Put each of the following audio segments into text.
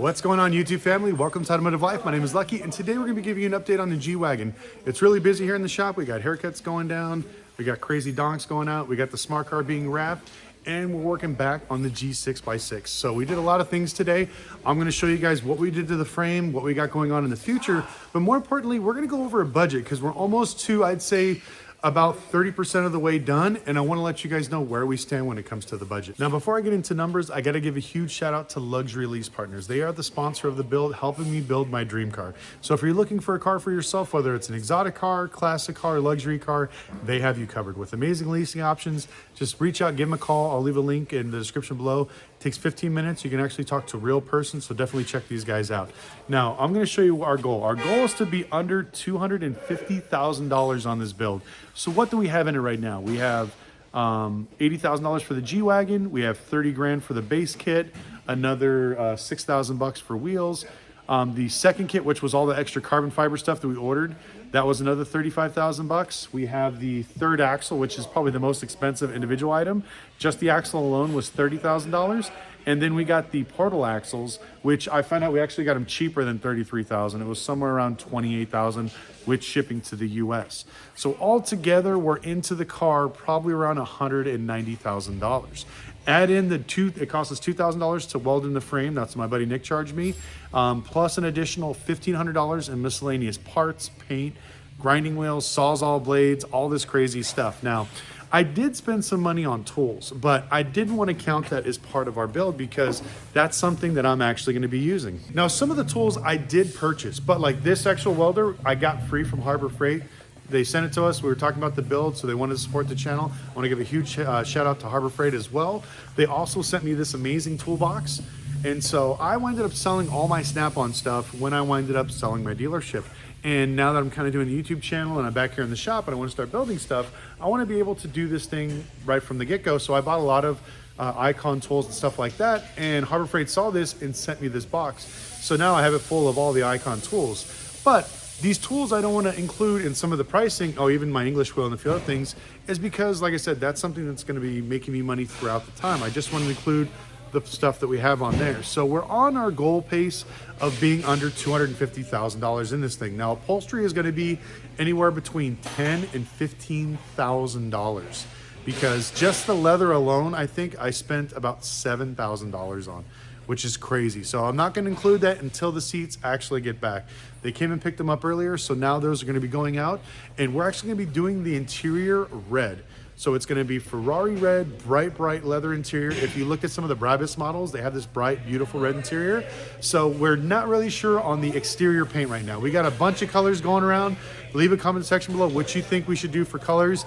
What's going on, YouTube family? Welcome to Automotive Life. My name is Lucky, and today we're going to be giving you an update on the G-Wagon. It's really busy here in the shop. We got haircuts going down, we got crazy donks going out, we got the smart car being wrapped, and we're working back on the G6x6. So we did a lot of things today. I'm going to show you guys what we did to the frame, what we got going on in the future, but more importantly, we're going to go over a budget because we're almost to, I'd say, about 30% of the way done, and I want to let you guys know where we stand when it comes to the budget. Now, before I get into numbers, I got to give a huge shout out to Luxury Lease Partners. They are the sponsor of the build, helping me build my dream car. So if you're looking for a car for yourself, whether it's an exotic car, classic car, luxury car, they have you covered with amazing leasing options. Just reach out, give them a call. I'll leave a link in the description below. It takes 15 minutes. You can actually talk to a real person, so definitely check these guys out. Now, I'm going to show you our goal. Our goal is to be under $250,000 on this build. So what do we have in it right now? We have $80,000 for the G-Wagon. We have 30 grand for the base kit, another 6,000 bucks for wheels. The second kit, which was all the extra carbon fiber stuff that we ordered, that was another 35,000 bucks. We have the third axle, which is probably the most expensive individual item. Just the axle alone was $30,000. And then we got the portal axles, which I found out we actually got them cheaper than $33,000. It was somewhere around $28,000 with shipping to the US. So altogether, we're into the car probably around $190,000. Add in the it cost us $2,000 to weld in the frame. That's what my buddy Nick charged me. Plus an additional $1,500 in miscellaneous parts, paint, grinding wheels, sawzall blades, all this crazy stuff. Now, I did spend some money on tools, but I didn't want to count that as part of our build because that's something that I'm actually going to be using. Now, some of the tools I did purchase, but like this actual welder, I got free from Harbor Freight. They sent it to us. We were talking about the build, so they wanted to support the channel. I want to give a huge shout out to Harbor Freight as well. They also sent me this amazing toolbox. And so I winded up selling all my Snap-on stuff when I winded up selling my dealership. And now that I'm kind of doing the YouTube channel and I'm back here in the shop and I want to start building stuff, I want to be able to do this thing right from the get-go. So I bought a lot of Icon tools and stuff like that. And Harbor Freight saw this and sent me this box. So now I have it full of all the Icon tools. But these tools I don't want to include in some of the pricing, even my English wheel and a few other things, is because, like I said, that's something that's going to be making me money throughout the time. I just want to include the stuff that we have on there. So we're on our goal pace of being under $250,000 in this thing. Now, upholstery is going to be anywhere between $10,000 and $15,000 because just the leather alone, I think I spent about $7,000 on, which is crazy. So I'm not going to include that until the seats actually get back. They came and picked them up earlier, so now those are going to be going out, and we're actually going to be doing the interior red. So it's going to be Ferrari red, bright leather interior. If you look at some of the Brabus models, they have this bright, beautiful red interior. So we're not really sure on the exterior paint right now. We got a bunch of colors going around. Leave a comment section below what you think we should do for colors.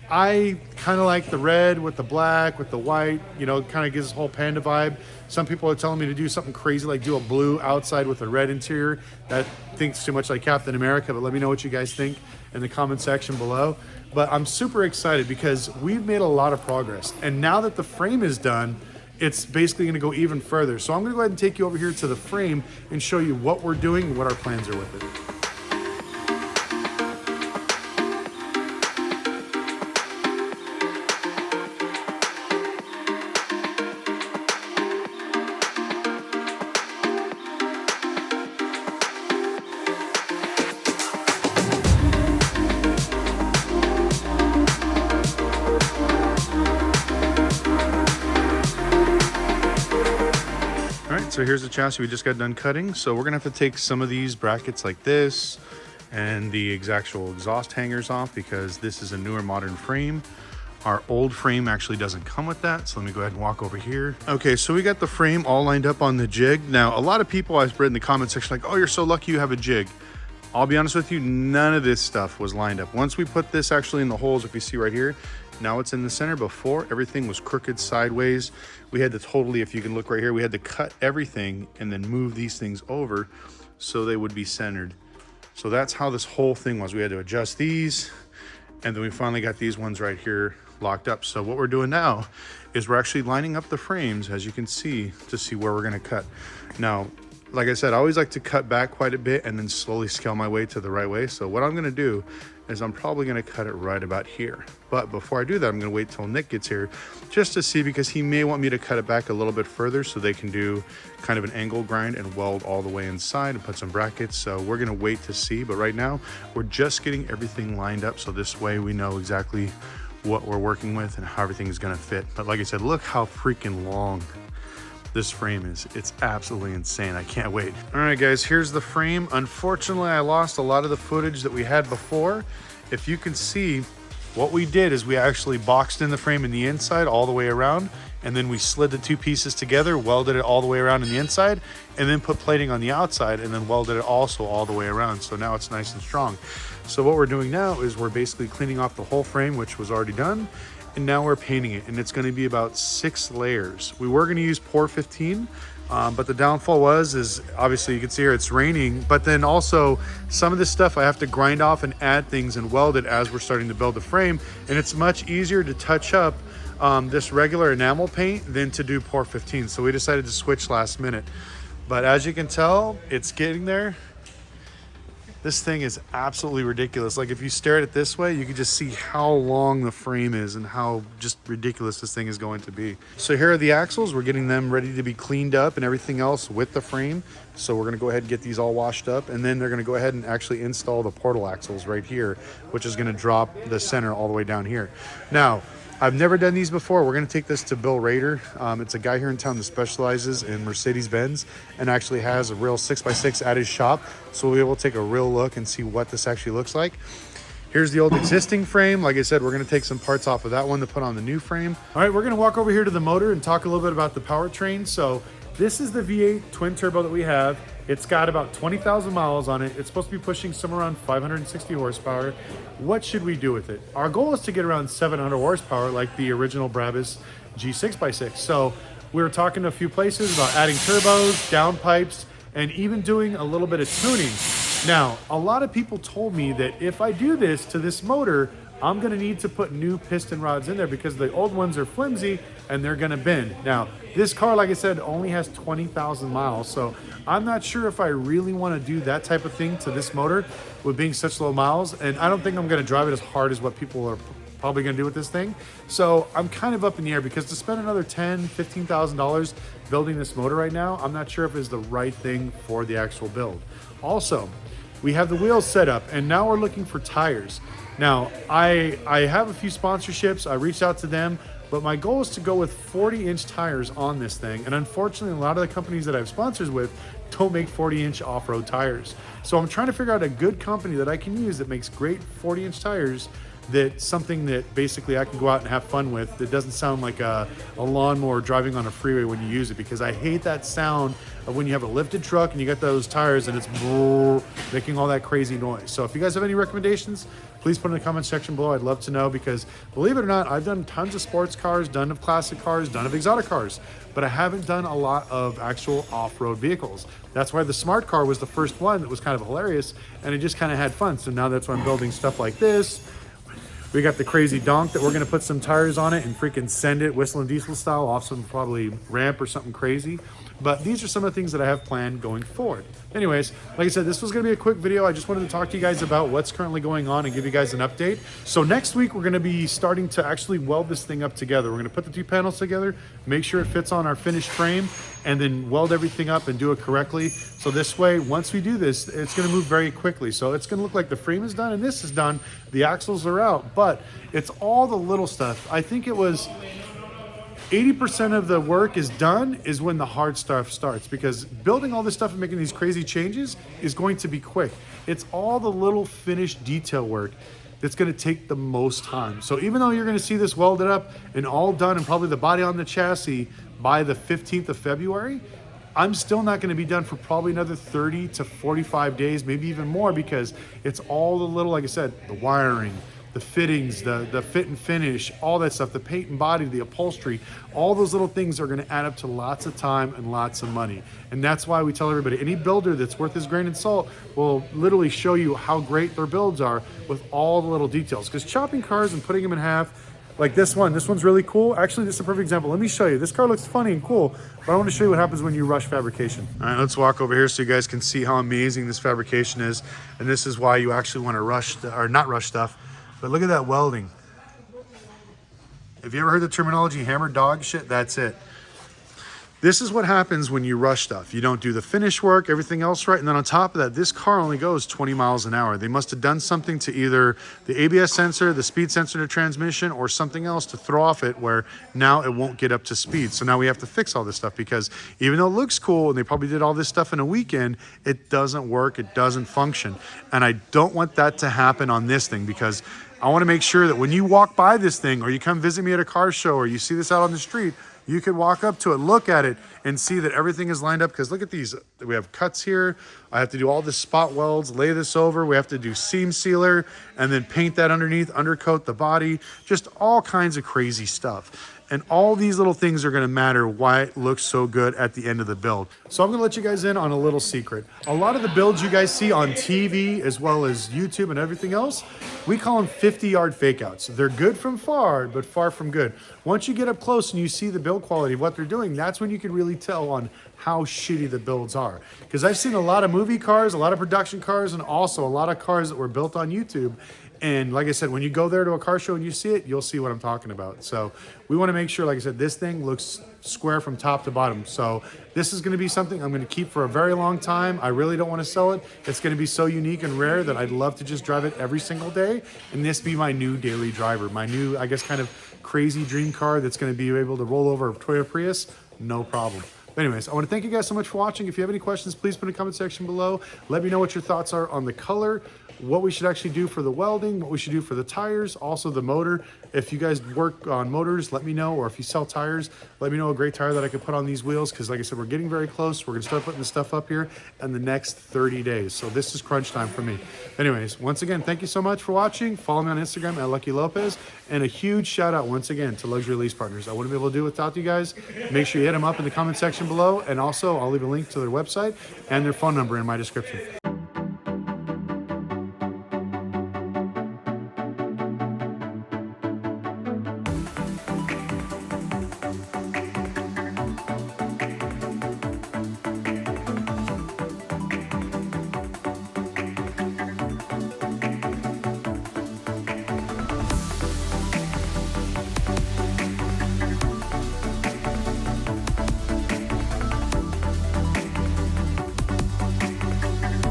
I kind of like the red with the black, with the white, you know, kind of gives this whole panda vibe. Some people are telling me to do something crazy, like do a blue outside with a red interior. That thinks too much like Captain America, but let me know what you guys think in the comment section below. But I'm super excited because we've made a lot of progress. And now that the frame is done, it's basically gonna go even further. So I'm gonna go ahead and take you over here to the frame and show you what we're doing and what our plans are with it. So here's the chassis we just got done cutting. So we're gonna have to take some of these brackets like this and the actual exhaust hangers off because this is a newer modern frame. Our old frame actually doesn't come with that. So let me go ahead and walk over here. Okay, so we got the frame all lined up on the jig. Now, a lot of people I've read in the comment section like, oh, you're so lucky you have a jig. I'll be honest with you, none of this stuff was lined up. Once we put this actually in the holes, if you see right here, now it's in the center. Before, everything was crooked sideways. We had to totally, if you can look right here, we had to cut everything and then move these things over so they would be centered. So that's how this whole thing was. We had to adjust these, and then we finally got these ones right here locked up. So what we're doing now is we're actually lining up the frames, as you can see, to see where we're gonna cut. Now, like I said, I always like to cut back quite a bit and then slowly scale my way to the right way. So what I'm gonna do is I'm probably gonna cut it right about here. But before I do that, I'm gonna wait till Nick gets here just to see, because he may want me to cut it back a little bit further so they can do kind of an angle grind and weld all the way inside and put some brackets. So we're gonna wait to see, but right now we're just getting everything lined up. So this way we know exactly what we're working with and how everything's gonna fit. But like I said, look how freaking long this frame is. It's absolutely insane. I can't wait. All right, guys, here's the frame. Unfortunately, I lost a lot of the footage that we had before. If you can see, what we did is we actually boxed in the frame in the inside all the way around, and then we slid the two pieces together, welded it all the way around in the inside, and then put plating on the outside, and then welded it also all the way around. So now it's nice and strong. So what we're doing now is we're basically cleaning off the whole frame, which was already done, and now we're painting it, and it's going to be about 6 layers. We were going to use Pour 15, but the downfall is obviously you can see here it's raining, but then also some of this stuff I have to grind off and add things and weld it as we're starting to build the frame, and it's much easier to touch up this regular enamel paint than to do Pour 15. So we decided to switch last minute, but as you can tell, it's getting there. This thing is absolutely ridiculous. Like if you stare at it this way, you can just see how long the frame is and how just ridiculous this thing is going to be. So here are the axles. We're getting them ready to be cleaned up and everything else with the frame. So we're gonna go ahead and get these all washed up, and then they're gonna go ahead and actually install the portal axles right here, which is gonna drop the center all the way down here. Now, I've never done these before. We're going to take this to Bill Rader. It's a guy here in town that specializes in Mercedes-Benz and actually has a real 6x6 at his shop. So we'll be able to take a real look and see what this actually looks like. Here's the old existing frame. Like I said, we're going to take some parts off of that one to put on the new frame. All right, we're going to walk over here to the motor and talk a little bit about the powertrain. So this is the V8 twin turbo that we have. It's got about 20,000 miles on it. It's supposed to be pushing somewhere around 560 horsepower. What should we do with it? Our goal is to get around 700 horsepower like the original Brabus G6x6. So we were talking to a few places about adding turbos, downpipes, and even doing a little bit of tuning. Now, a lot of people told me that if I do this to this motor, I'm gonna need to put new piston rods in there because the old ones are flimsy and they're gonna bend. Now, this car, like I said, only has 20,000 miles, so I'm not sure if I really wanna do that type of thing to this motor with being such low miles, and I don't think I'm gonna drive it as hard as what people are probably gonna do with this thing. So I'm kind of up in the air because to spend another $10,000, $15,000 building this motor right now, I'm not sure if it's the right thing for the actual build. Also, we have the wheels set up and now we're looking for tires. Now, I have a few sponsorships. I reached out to them, but my goal is to go with 40-inch tires on this thing. And unfortunately, a lot of the companies that I have sponsors with don't make 40-inch off-road tires. So I'm trying to figure out a good company that I can use that makes great 40-inch tires, that's something that basically I can go out and have fun with, that doesn't sound like a lawnmower driving on a freeway when you use it, because I hate that sound of when you have a lifted truck and you got those tires and it's making all that crazy noise. So if you guys have any recommendations, please put in the comment section below. I'd love to know, because believe it or not, I've done tons of sports cars, done of classic cars, done of exotic cars, but I haven't done a lot of actual off-road vehicles. That's why the smart car was the first one that was kind of hilarious, and it just kind of had fun. So now that's why I'm building stuff like this. We got the crazy donk that we're gonna put some tires on it and freaking send it whistling diesel style off some probably ramp or something crazy. But these are some of the things that I have planned going forward. Anyways, like I said, this was gonna be a quick video. I just wanted to talk to you guys about what's currently going on and give you guys an update. So next week, we're gonna be starting to actually weld this thing up together. We're gonna put the two panels together, make sure it fits on our finished frame, and then weld everything up and do it correctly. So this way, once we do this, it's gonna move very quickly. So it's gonna look like the frame is done and this is done, the axles are out, but it's all the little stuff. I think it was 80% of the work is done is when the hard stuff starts, because building all this stuff and making these crazy changes is going to be quick. It's all the little finished detail work that's going to take the most time. So even though you're going to see this welded up and all done and probably the body on the chassis by the 15th of February, I'm still not going to be done for probably another 30 to 45 days, maybe even more, because it's all the little, like I said, the wiring, the fittings, the fit and finish, all that stuff, the paint and body, the upholstery, all those little things are gonna add up to lots of time and lots of money. And that's why we tell everybody, any builder that's worth his grain of salt will literally show you how great their builds are with all the little details. Because chopping cars and putting them in half, Like this one's really cool. Actually, this is a perfect example. Let me show you. This car looks funny and cool, but I want to show you what happens when you rush fabrication. All right, let's walk over here so you guys can see how amazing this fabrication is. And this is why you actually want to rush, or not rush stuff. But look at that welding. Have you ever heard the terminology hammer dog shit? That's it. This is what happens when you rush stuff. You don't do the finish work, everything else right. And then on top of that, this car only goes 20 miles an hour. They must have done something to either the ABS sensor, the speed sensor to transmission, or something else to throw off it where now it won't get up to speed. So now we have to fix all this stuff because even though it looks cool and they probably did all this stuff in a weekend, it doesn't work, it doesn't function. And I don't want that to happen on this thing because I want to make sure that when you walk by this thing or you come visit me at a car show or you see this out on the street, you could walk up to it, look at it, and see that everything is lined up. Because look at these. We have cuts here. I have to do all this spot welds, lay this over. We have to do seam sealer, and then paint that underneath, undercoat the body. Just all kinds of crazy stuff. And all these little things are going to matter why it looks so good at the end of the build. So I'm going to let you guys in on a little secret. A lot of the builds you guys see on TV as well as YouTube and everything else, we call them 50-yard fakeouts. They're good from far, but far from good. Once you get up close and you see the build quality of what they're doing, that's when you can really tell on how shitty the builds are. Because I've seen a lot of movie cars, a lot of production cars, and also a lot of cars that were built on YouTube. And like I said, when you go there to a car show and you see it, you'll see what I'm talking about. So we want to make sure, like I said, this thing looks square from top to bottom. So this is going to be something I'm going to keep for a very long time. I really don't want to sell it. It's going to be so unique and rare that I'd love to just drive it every single day. And this be my new daily driver, my new, I guess, kind of crazy dream car that's going to be able to roll over a Toyota Prius, no problem. But anyways, I want to thank you guys so much for watching. If you have any questions, please put in the comment section below. Let me know what your thoughts are on the color, what we should actually do for the welding, what we should do for the tires, also the motor. If you guys work on motors, let me know. Or if you sell tires, let me know a great tire that I could put on these wheels. Because like I said, we're getting very close. We're going to start putting the stuff up here in the next 30 days. So this is crunch time for me. Anyways, once again, thank you so much for watching. Follow me on Instagram at Lucky Lopez. And a huge shout out once again to Luxury Lease Partners. I wouldn't be able to do it without you guys. Make sure you hit them up in the comment section below. And also, I'll leave a link to their website and their phone number in my description.